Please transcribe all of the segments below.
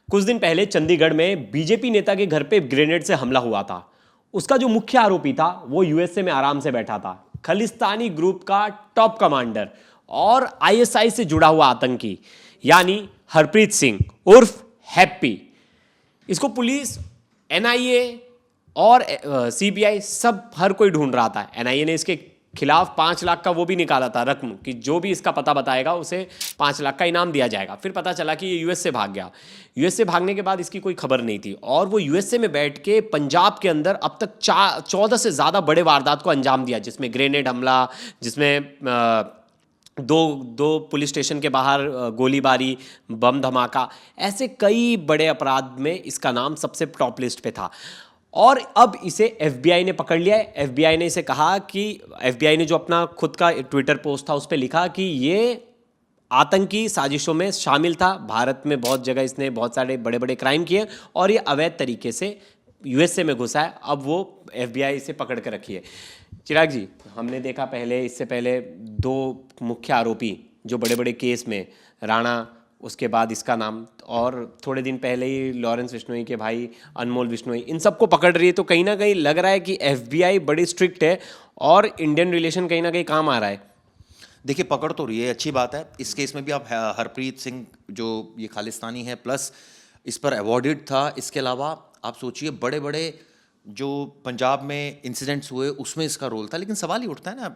कुछ दिन पहले चंडीगढ़ में बीजेपी नेता के घर पे ग्रेनेड से हमला हुआ था। उसका जो मुख्य आरोपी था वो यूएसए में आराम से बैठा था, खालिस्तानी ग्रुप का टॉप कमांडर और आईएसआई से जुड़ा हुआ आतंकी यानी हरप्रीत सिंह उर्फ हैप्पी। इसको पुलिस, एनआईए और सीबीआई सब हर कोई ढूंढ रहा था। एनआईए ने इसके खिलाफ 5 लाख का वो भी निकाला था रकम कि जो भी इसका पता बताएगा उसे 5 लाख का इनाम दिया जाएगा। फिर पता चला कि ये यूएस से भाग गया। यूएस से भागने के बाद इसकी कोई खबर नहीं थी और वो यूएसए में बैठ के पंजाब के अंदर अब तक 14 से ज़्यादा बड़े वारदात को अंजाम दिया, जिसमें ग्रेनेड हमला, जिसमें दो पुलिस स्टेशन के बाहर गोलीबारी, बम धमाका, ऐसे कई बड़े अपराध में इसका नाम सबसे टॉप लिस्ट पे था। और अब इसे एफबीआई ने पकड़ लिया है। एफबीआई ने इसे कहा कि एफबीआई ने जो अपना खुद का ट्विटर पोस्ट था उस पर लिखा कि ये आतंकी साजिशों में शामिल था। भारत में बहुत जगह इसने बहुत सारे बड़े बड़े क्राइम किए और ये अवैध तरीके से यूएसए में घुसा है। अब वो एफबीआई इसे पकड़ कर रखी है। चिराग जी, हमने देखा इससे पहले 2 मुख्य आरोपी जो बड़े बड़े केस में, राणा, उसके बाद इसका नाम, और थोड़े दिन पहले ही लॉरेंस बिश्नोई के भाई अनमोल बिश्नोई, इन सबको पकड़ रही है। तो कहीं ना कहीं लग रहा है कि एफबीआई बड़ी स्ट्रिक्ट है और इंडियन रिलेशन कहीं ना कहीं काम आ रहा है। देखिए, पकड़ तो रही है, अच्छी बात है। इस केस में भी आप हरप्रीत सिंह जो ये खालिस्तानी है, प्लस इस पर अवॉर्डेड था। इसके अलावा आप सोचिए बड़े बड़े जो पंजाब में इंसिडेंट्स हुए उसमें इसका रोल था। लेकिन सवाल ही उठता है ना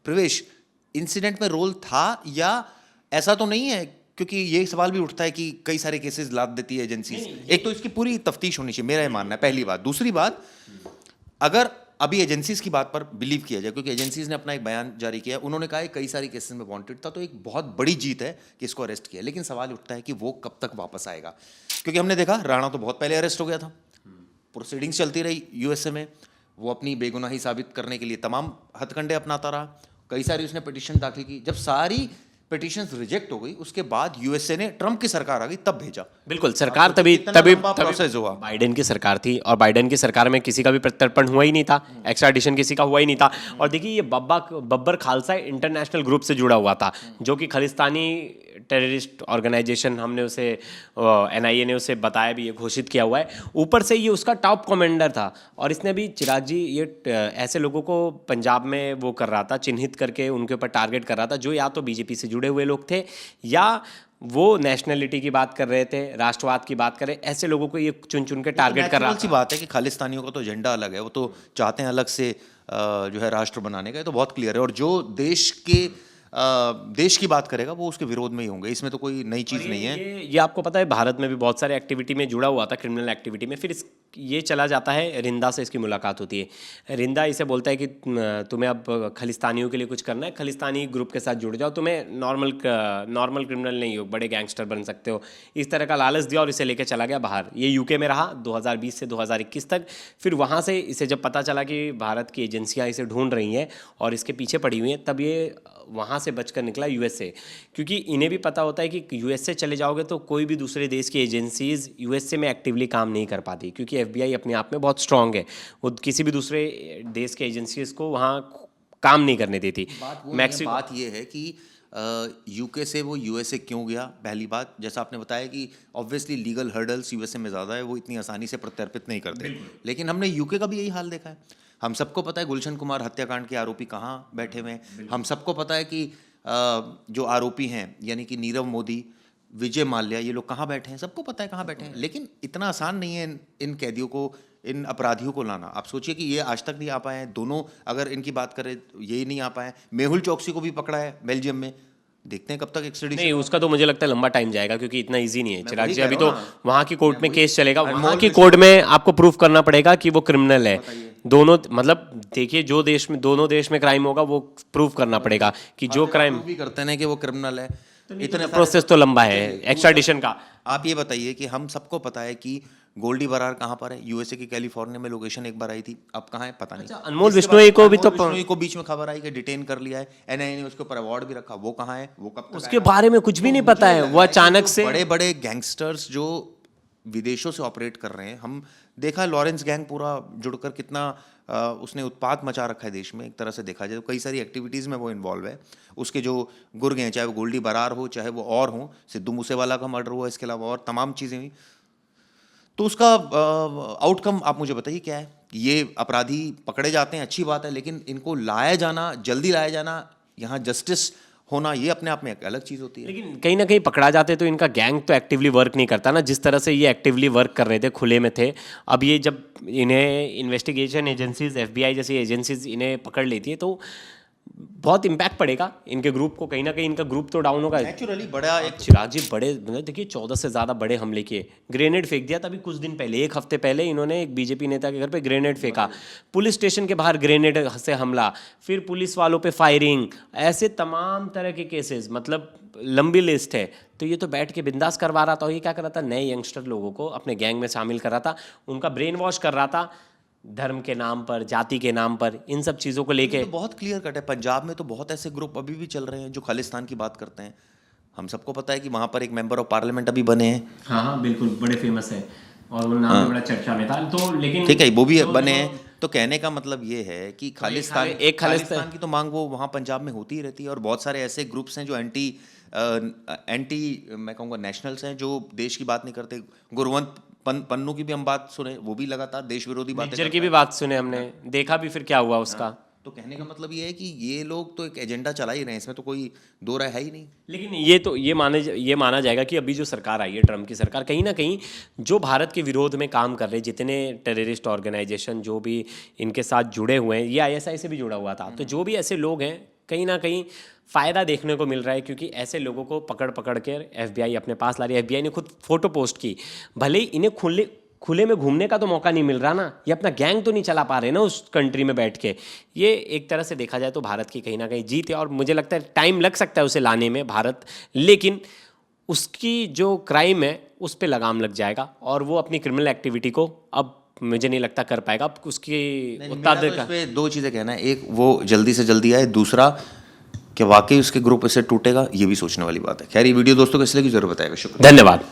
प्रवेश, इंसिडेंट में रोल था या ऐसा तो नहीं है, क्योंकि ये सवाल भी उठता है कि कई सारे केसेस लाद देती है एजेंसीज। एक तो इसकी पूरी तफ्तीश होनी चाहिए, मेरा ये मानना है, पहली बात। दूसरी बात, अगर अभी एजेंसीज की बात पर बिलीव किया जाए, क्योंकि एजेंसीज ने अपना एक बयान जारी किया, उन्होंने कहा है कई सारी केसेस में वांटेड था, तो एक बहुत बड़ी जीत है कि इसको अरेस्ट किया। लेकिन सवाल उठता है कि वो कब तक वापस आएगा, क्योंकि हमने देखा राणा तो बहुत पहले अरेस्ट हो गया था, प्रोसीडिंग्स चलती रही यूएसए में, वो अपनी बेगुनाही साबित करने के लिए तमाम हथकंडे अपनाता रहा। कई सारी उसने पिटीशन दाखिल की। जब सारी पिटीशंस रिजेक्ट हो गई, उसके बाद यूएसए ने, ट्रम्प की सरकार आ गई, तब भेजा। बिल्कुल, सरकार तभी प्रोसेस हुआ। बाइडेन की सरकार थी और बाइडेन की सरकार में किसी का भी प्रत्यर्पण हुआ ही नहीं था, एक्स्ट्राडिशन किसी का हुआ ही नहीं था। और देखिए, ये बब्बर खालसा इंटरनेशनल ग्रुप से जुड़ा हुआ था, जो कि खालिस्तानी टेररिस्ट ऑर्गेनाइजेशन, हमने उसे, एनआईए ने उसे बताया भी, ये घोषित किया हुआ है। ऊपर से ये उसका टॉप कमांडर था और इसने भी, चिराग जी, ये ऐसे लोगों को पंजाब में वो कर रहा था, चिन्हित करके उनके ऊपर टारगेट कर रहा था जो या तो बीजेपी से जुड़े हुए लोग थे या वो नेशनलिटी की बात कर रहे थे, राष्ट्रवाद की बात कर रहे, ऐसे लोगों को ये चुन चुन के टारगेट कर रहा था। बात है कि खालिस्तानियों का तो एजेंडा अलग है, वो तो चाहते हैं अलग से जो है राष्ट्र बनाने का, ये तो बहुत क्लियर है। और जो देश की बात करेगा वो उसके विरोध में ही होंगे, इसमें तो कोई नई चीज़ नहीं है। ये आपको पता है, भारत में भी बहुत सारे एक्टिविटी में जुड़ा हुआ था, क्रिमिनल एक्टिविटी में। फिर ये चला जाता है, रिंदा से इसकी मुलाकात होती है। रिंदा इसे बोलता है कि तुम्हें अब खालिस्तानियों के लिए कुछ करना है, खालिस्तानी ग्रुप के साथ जुड़ जाओ, तुम्हें नॉर्मल क्रिमिनल नहीं हो, बड़े गैंगस्टर बन सकते हो, इस तरह का लालच दिया और इसे लेकर चला गया बाहर। ये यूके में रहा 2020 से 2021 तक। फिर वहाँ से इसे जब पता चला कि भारत की एजेंसियाँ इसे ढूंढ रही हैं और इसके पीछे पड़ी हुई हैं, तब ये वहाँ से बचकर निकला यूएसए, क्योंकि इन्हें भी पता होता है कि यूएसए चले जाओगे तो कोई भी दूसरे देश की एजेंसीज यूएसए में एक्टिवली काम नहीं कर पाती, क्योंकि एफबीआई अपने आप में बहुत स्ट्रांग है, वो किसी भी दूसरे देश के एजेंसीज को वहाँ काम नहीं करने देती। बात ये है कि यूके से वो यूएसए क्यों गया। पहली बात, जैसा आपने बताया कि ऑब्वियसली लीगल हर्डल्स यूएसए में ज़्यादा है, वो इतनी आसानी से प्रत्यर्पित नहीं करते। लेकिन हमने यूके का भी यही हाल देखा है। हम सबको पता है गुलशन कुमार हत्याकांड के आरोपी कहाँ बैठे हुए हैं। हम सबको पता है कि जो आरोपी हैं यानी कि नीरव मोदी, विजय माल्या, ये लोग कहाँ बैठे हैं, सबको पता है कहाँ बैठे हैं। लेकिन इतना आसान नहीं है इन कैदियों को, इन अपराधियों को लाना। आप सोचिए कि ये आज तक नहीं आ पाए हैं दोनों। अगर इनकी बात करें, ये नहीं आ पाए। मेहुल चौकसी को भी पकड़ा है बेल्जियम में, देखते हैं कब तक एक्सट्रेडिशन। नहीं, उसका तो मुझे लगता है लंबा टाइम जाएगा, क्योंकि इतना इजी नहीं है चिराग जी। अभी तो वहाँ की कोर्ट में केस चलेगा, वहाँ की कोर्ट में आपको प्रूफ करना पड़ेगा कि वो क्रिमिनल है। दोनों, मतलब देखिए, दोनों देश में क्राइम होगा वो प्रूफ करना पड़ेगा कि जो क्राइम भी करते हैं कि वो क्रिमिनल है। इतना प्रोसेस तो लंबा है एक्स्ट्राडिशन का। आप ये बताइए कि हम सबको पता है कि गोल्डी बरार कहाँ पर है। यूएसए की कैलिफोर्निया में लोकेशन एक बार आई थी, अब कहाँ है पता नहीं। अनमोल बिश्नोई को भी तो बीच में खबर आई कि डिटेन कर लिया है, एनआईए ने उसके ऊपर अवार्ड भी रखा। वो कहाँ है, वो कब तक उसके बारे में कुछ भी नहीं पता है। वो अचानक से बड़े बड़े गैंगस्टर्स जो विदेशों से ऑपरेट कर रहे हैं। हम देखा लॉरेंस गैंग पूरा जुड़कर कितना उसने उत्पात मचा रखा है देश में। एक तरह से देखा जाए तो कई सारी एक्टिविटीज़ में वो इन्वॉल्व है। उसके जो गुर्ग हैं, चाहे वो गोल्डी बरार हो, चाहे वो और हों, सिद्धू मूसेवाला का मर्डर हुआ, इसके अलावा और तमाम चीज़ें हुई। तो उसका आउटकम आप मुझे बताइए क्या है? ये अपराधी पकड़े जाते हैं, अच्छी बात है, लेकिन इनको लाया जाना, जल्दी लाया जाना, यहाँ जस्टिस होना, ये अपने आप में एक अलग चीज़ होती है। लेकिन कहीं ना कहीं पकड़ा जाते तो इनका गैंग तो एक्टिवली वर्क नहीं करता ना, जिस तरह से ये एक्टिवली वर्क कर रहे थे, खुले में थे। अब ये जब इन्हें इन्वेस्टिगेशन एजेंसीज, FBI जैसी एजेंसीज इन्हें पकड़ लेती है तो बहुत इम्पैक्ट पड़ेगा इनके ग्रुप को। कहीं ना कहीं इनका ग्रुप तो डाउन होगा। नेचुरली बड़ा एक चिराग जी, बड़े देखिए 14 से ज़्यादा बड़े हमले किए, ग्रेनेड फेंक दिया। तभी कुछ दिन पहले, एक हफ्ते पहले इन्होंने एक बीजेपी नेता के घर पे ग्रेनेड फेंका, पुलिस स्टेशन के बाहर ग्रेनेड से हमला, फिर पुलिस वालों पे फायरिंग, ऐसे तमाम तरह के केसेस, मतलब लंबी लिस्ट है। तो ये तो बैठ के बिंदास करवा रहा था। और ये क्या कर रहा था? नए यंगस्टर लोगों को अपने गैंग में शामिल कर रहा था, उनका ब्रेन वॉश कर रहा था, धर्म के नाम पर, जाति के नाम पर, इन सब चीज़ों को लेके। तो बहुत क्लियर कट है। पंजाब में तो बहुत ऐसे ग्रुप अभी भी चल रहे हैं जो खालिस्तान की बात करते हैं। हम सबको पता है कि वहाँ पर एक मेंबर ऑफ पार्लियामेंट अभी बने हैं। हाँ हाँ बिल्कुल, बड़े फेमस है और वो नाम भी बड़ा चर्चा में था। तो लेकिन ठीक है, वो भी बने हैं। तो कहने का मतलब ये है कि खालिस्तान की तो मांग वो वहाँ पंजाब में होती ही रहती है। और बहुत सारे ऐसे ग्रुप्स हैं जो एंटी मैं कहूँगा नेशनल्स हैं, जो देश की बात नहीं करते। गुरवंत पन्नू की भी हम बात सुने, वो भी लगातार देश विरोधी बातें निज्जर की भी बात सुने हमने, देखा भी फिर क्या हुआ उसका। तो कहने का मतलब ये है कि ये लोग तो एक एजेंडा चला ही रहे हैं, इसमें तो कोई दो राय है ही नहीं। लेकिन ये माना जाएगा कि अभी जो सरकार आई है, ट्रम्प की सरकार, कहीं ना कहीं जो भारत के विरोध में काम कर रहे, जितने टेररिस्ट ऑर्गेनाइजेशन जो भी इनके साथ जुड़े हुए हैं, ये ISI से भी जुड़ा हुआ था, तो जो भी ऐसे लोग हैं, कहीं ना कहीं फ़ायदा देखने को मिल रहा है। क्योंकि ऐसे लोगों को पकड़ पकड़ के FBI अपने पास ला रही है। FBI ने खुद फोटो पोस्ट की, भले ही इन्हें खुले में घूमने का तो मौका नहीं मिल रहा ना, ये अपना गैंग तो नहीं चला पा रहे ना उस कंट्री में बैठ के। ये एक तरह से देखा जाए तो भारत की कहीं ना कहीं जीत है। और मुझे लगता है टाइम लग सकता है उसे लाने में भारत, लेकिन उसकी जो क्राइम है उस पर लगाम लग जाएगा और वो अपनी क्रिमिनल एक्टिविटी को अब मुझे नहीं लगता कर पाएगा। अब उसकी उतना देर का दो चीज़ें कहना है, एक वो जल्दी से जल्दी आए, दूसरा कि वाकई उसके ग्रुप इससे टूटेगा, ये भी सोचने वाली बात है। खैर, ये वीडियो दोस्तों को इसलिए की जरूरत बताएगा। शुक्रिया, धन्यवाद।